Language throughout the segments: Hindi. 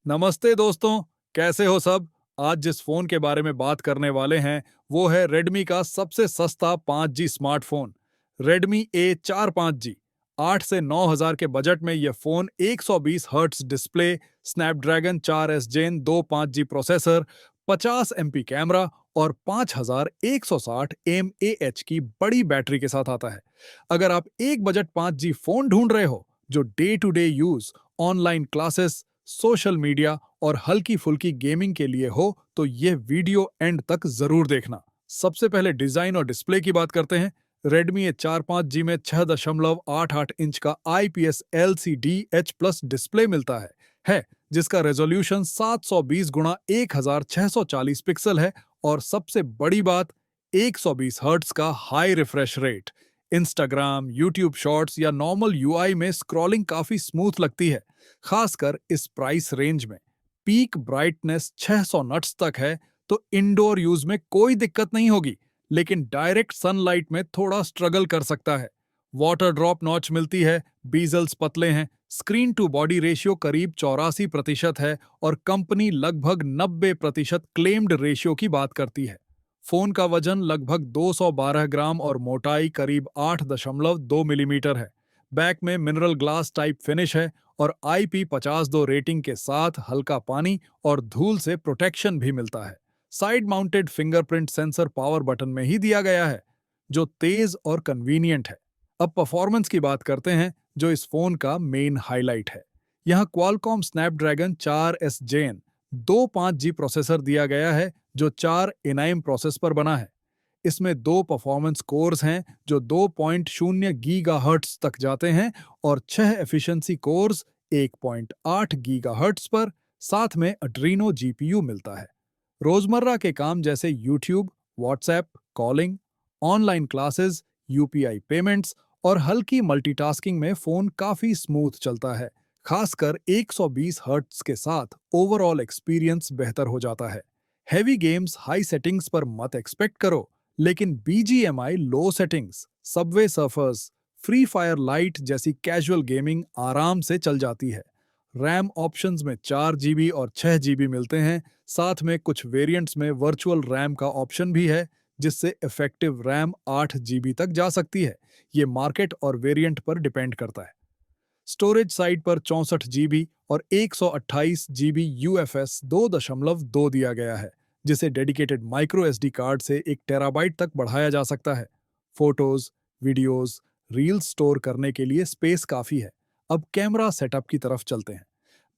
नमस्ते दोस्तों, कैसे हो सब? आज जिस फोन के बारे में बात करने वाले हैं, वो है रेडमी का सबसे सस्ता 5G स्मार्टफोन, रेडमी A45G। 8 से 9,000 के बजट में यह phone 120 hertz display, Snapdragon 4S Gen 2 5G processor, 50 MP camera और 5160 mAh की बड़ी बैटरी के साथ आता है। अगर आप एक बजट 5G फोन ढूंढ रहे हो, जो day to day use, online classes, social media और हल्की फुल्की गेमिंग के लिए हो तो यह वीडियो एंड तक जरूर देखना। सबसे पहले डिजाइन और डिस्प्ले की बात करते हैं। Redmi A45G में 6.88 इंच का IPS LCD H+ डिस्प्ले मिलता है जिसका रेजोल्यूशन 720 गुणा 1640 पिक्सल है और सबसे बड़ी बात, 120 हर्ट्ज का high refresh rate. Instagram, YouTube shorts या नॉर्मल यूआई में स्क्रॉलिंग काफी स्मूथ लगती है, खासकर इस प्राइस रेंज में। पीक ब्राइटनेस 600 नट्स तक है, तो इंडोर यूज में कोई दिक्कत नहीं होगी, लेकिन डायरेक्ट सनलाइट में थोड़ा स्ट्रगल कर सकता है। वाटर ड्रॉप नॉच मिलती है, बीजल्स पतले हैं, स्क्रीन टू बॉडी रेशियो करीब 84% है और कंपनी लगभग 90% क्लेम्ड रेशियो की बात करती है। फोन का वजन लगभग 212 ग्राम और मोटाई करीब 8.2 मिलीमीटर है। बैक में मिनरल ग्लास टाइप फिनिश है और IP52 रेटिंग के साथ हल्का पानी और धूल से प्रोटेक्शन भी मिलता है। Side mounted fingerprint sensor power button में ही दिया गया है, जो तेज और कन्वीनियंट है। अब परफॉर्मेंस की बात करते हैं, जो इस फोन का मेन हाईलाइट है। यहाँ Qualcomm Snapdragon 4S Gen 2 5G processor दिया गया है, जो 4 एनआईएम प्रोसेस पर बना है। इसमें 2 परफॉर्मेंस कोर्स हैं जो 2.0 गीगाहर्ट्ज तक जाते हैं और 6 एफिशिएंसी कोर्स 1.8 गीगाहर्ट्ज पर, साथ में अड्रीनो जीपीयू मिलता है। रोजमर्रा के काम जैसे YouTube, WhatsApp, calling, online classes, UPI payments और हल्की मल्टीटास्किंग में फोन काफी स्मूथ चलता है। खासकर 120 हर्ट्ज के साथ ओवरऑल एक्सपीरियंस बेहतर हो जाता है। हैवी गेम्स हाई सेटिंग्स पर मत एक्सपेक्ट करो, लेकिन BGMI low settings, Subway surfers, free fire light जैसी कैजुअल गेमिंग आराम से चल जाती है। रैम ऑप्शंस में 4 GB और 6 GB मिलते हैं, साथ में कुछ वेरिएंट्स में वर्चुअल रैम का ऑप्शन भी है, जिससे इफेक्टिव रैम 8 GB तक जा सकती है। ये मार्केट और वेरिएंट पर डिपेंड करता है। स्टोरेज साइड पर 64 GB और 128 GB UFS 2.2 दिया गया है, जिसे डेडिकेटेड माइक्रो SD कार्ड से 1 TB तक बढ़ाया जा सकता है। फोटोज, वीडियोस, रील्स स्टोर करने के लिए स्पेस काफी है। अब कैमरा सेटअप की तरफ चलते हैं।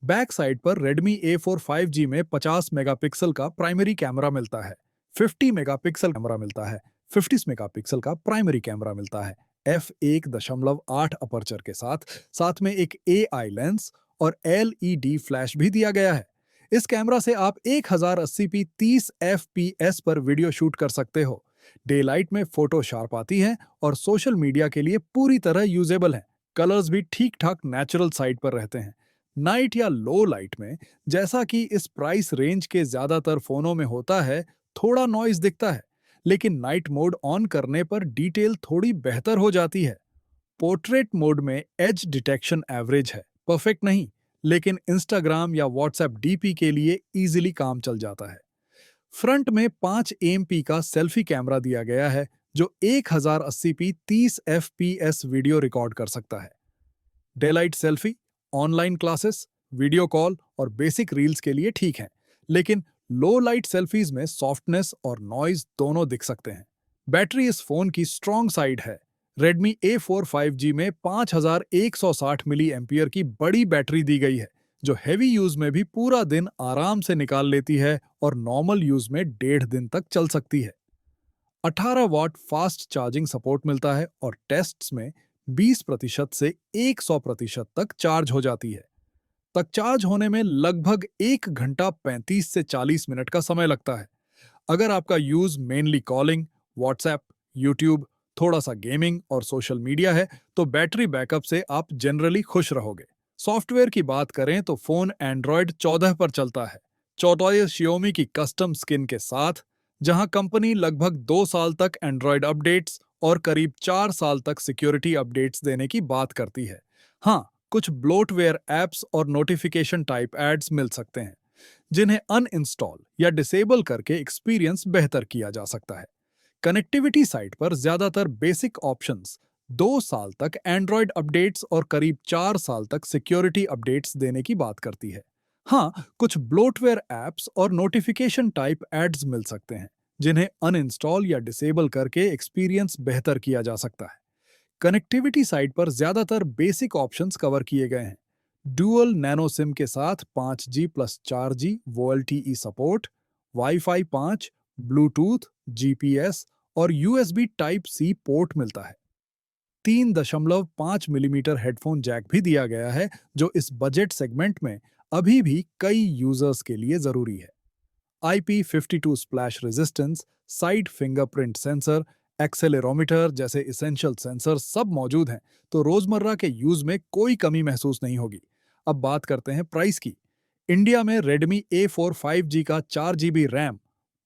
बैक साइड पर Redmi A45G में 50 मेगापिक्सल का प्राइमरी कैमरा मिलता है, 50 मेगापिक्सल कैमरा मिलता है, 50 मेगापिक्सल का प्राइमरी कैमरा मिलता है, f1.8 अपर्चर के साथ, साथ में एक AI लेंस और LED फ्लैश भी दिया गया है। इस कैमरा से आप 1080p 30 FPS पर वीडियो शूट कर सकते हो। डे लाइट में फोटो शार्प आती है और सोशल मीडिया के लिए पूरी तरह यूजेबल है। कलर्स भी ठीक ठाक नेचुरल साइड पर रहते हैं। नाइट या लो लाइट में, जैसा कि इस प्राइस रेंज के ज्यादातर फोनों में होता है, थोड़ा नॉइज दिखता है, लेकिन नाइट मोड ऑन करने पर डिटेल थोड़ी बेहतर हो जाती है। पोर्ट्रेट मोड में एज डिटेक्शन एवरेज है, परफेक्ट नहीं, लेकिन इंस्टाग्राम या व्हाट्सएप डीपी के लिए इजीली काम चल जाता है। फ्रंट में 5 MP का सेल्फी कैमरा दिया गया है, जो 1080p 30 FPS वीडियो रिकॉर्ड कर सकता है। Daylight selfie, online classes, video call और बेसिक रील्स के लिए ठीक है, लेकिन लो लाइट सेल्फीज में सॉफ्टनेस और नॉइज दोनों दिख सकते हैं। बैटरी इस फोन की स्ट्रॉन्ग साइड है। Redmi A45G में 5160 मिली एम्पियर की बड़ी बैटरी दी गई है, जो हैवी यूज में भी पूरा दिन आराम से निकाल लेती है और नॉर्मल यूज में 1.5 दिन तक चल सकती है। 18 वॉट फास्ट चार्जिंग सपोर्ट मिलता है और टेस्ट्स में 20% से 100% तक चार्ज हो जाती है। तक चार्ज होने में लगभग 1 घंटा 35 से 40 मिनट का समय लगता है। अगर आपका use mainly calling, WhatsApp, YouTube, थोड़ा सा गेमिंग और सोशल मीडिया है, तो बैटरी बैकअप से आप जनरली खुश रहोगे। सॉफ्टवेयर की बात करें तो फोन एंड्रॉयड 14 पर चलता है, 14 Xiaomi की कस्टम स्किन के साथ, जहां कंपनी लगभग 2 साल तक एंड्रॉयड अपडेट्स और करीब 4 साल तक सिक्योरिटी अपडेट्स देने की बात करती है। हाँ, कुछ ब्लोटवेयर ऐप्स और नोटिफिकेशन टाइप एड्स मिल सकते हैं, जिन्हें अनइंस्टॉल या डिसेबल करके एक्सपीरियंस बेहतर किया जा सकता है। कनेक्टिविटी साइट पर ज्यादातर बेसिक ऑप्शंस 2 साल तक एंड्रॉयड अपडेट्स और करीब 4 साल तक सिक्योरिटी अपडेट्स देने की बात करती है। हाँ, कुछ ब्लोटवेयर ऐप्स और नोटिफिकेशन टाइप एड्स मिल सकते हैं, जिन्हें अनइंस्टॉल या डिसेबल करके एक्सपीरियंस बेहतर किया जा सकता है। कनेक्टिविटी साइट पर ज्यादातर बेसिक ऑप्शंस कवर किए गए हैं। डुअल नैनो सिम के साथ 5G plus 4G VoLTE support, wifi 5, Bluetooth, GPS और यूएसबी टाइप सी पोर्ट मिलता है। 3.5 मिलीमीटर हेडफोन जैक भी दिया गया है, जो इस बजट सेगमेंट में अभी भी कई यूजर्स के लिए जरूरी है। IP52 splash resistance, side fingerprint sensor, accelerometer जैसे इसेंशियल सेंसर सब मौजूद हैं, तो रोजमर्रा के यूज में कोई कमी महसूस नहीं होगी। अब बात करते हैं प्राइस की। इंडिया में Redmi A4 5G का 4 GB RAM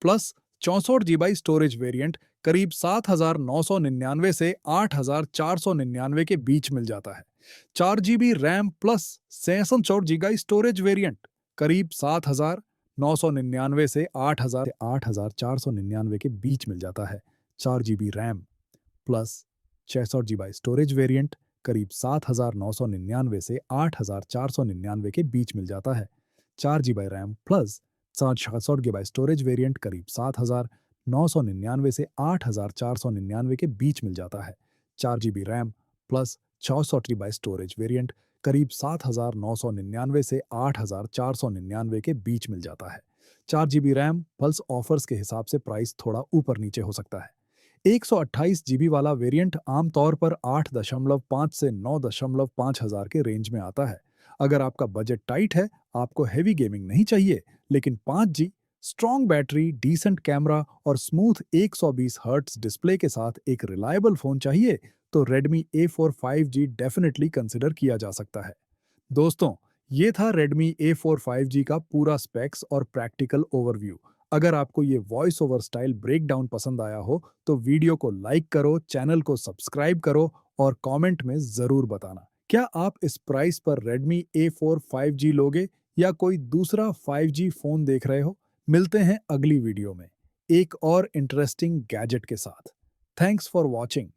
plus 64 GB storage variant करीब 7,999 से 8,499 के बीच मिल जाता है। 4 GB RAM plus 64 GB storage variant करीब 7,999 से 8,499 के बीच मिल जाता है। 4 GB RAM plus 600 GB storage variant करीब 7,999 से 8,499 के बीच मिल जाता है। 4 GB RAM plus 66 GB storage variant करीब 7,999 से 8,499 के बीच मिल जाता है। 4 GB RAM plus 64 GB storage variant करीब 7,999 से 8,499 के बीच मिल जाता है। 4 GB रैम पल्स ऑफर्स के हिसाब से प्राइस थोड़ा ऊपर नीचे हो सकता है। 128 GB वाला वेरिएंट आमतौर पर 8.5 से 9.5 हज़ार के रेंज में आता है। अगर आपका बजट टाइट है, आपको हैवी गेमिंग नहीं चाहिए, लेकिन 5G, strong battery, decent camera और स्मूथ 120 हर्ट्ज डिस्प्ले के साथ एक रिलायबल फोन चाहिए, तो Redmi A4 5G definitely consider किया जा सकता है। दोस्तों, ये था Redmi A4 5G का पूरा स्पेक्स और प्रैक्टिकल ओवरव्यू। अगर आपको ये वॉइस ओवर स्टाइल ब्रेकडाउन पसंद आया हो, तो वीडियो को लाइक करो, चैनल को सब्सक्राइब करो और कमेंट में ज़रूर बताना। क्या आप इस प्राइस पर Redmi A4 5G लोगे या कोई दूसरा 5G फ़ोन देख रहे हो? मिलते हैं अगली वीडियो में, एक और इंटरेस्टिंग गैजेट के साथ। Thanks for watching.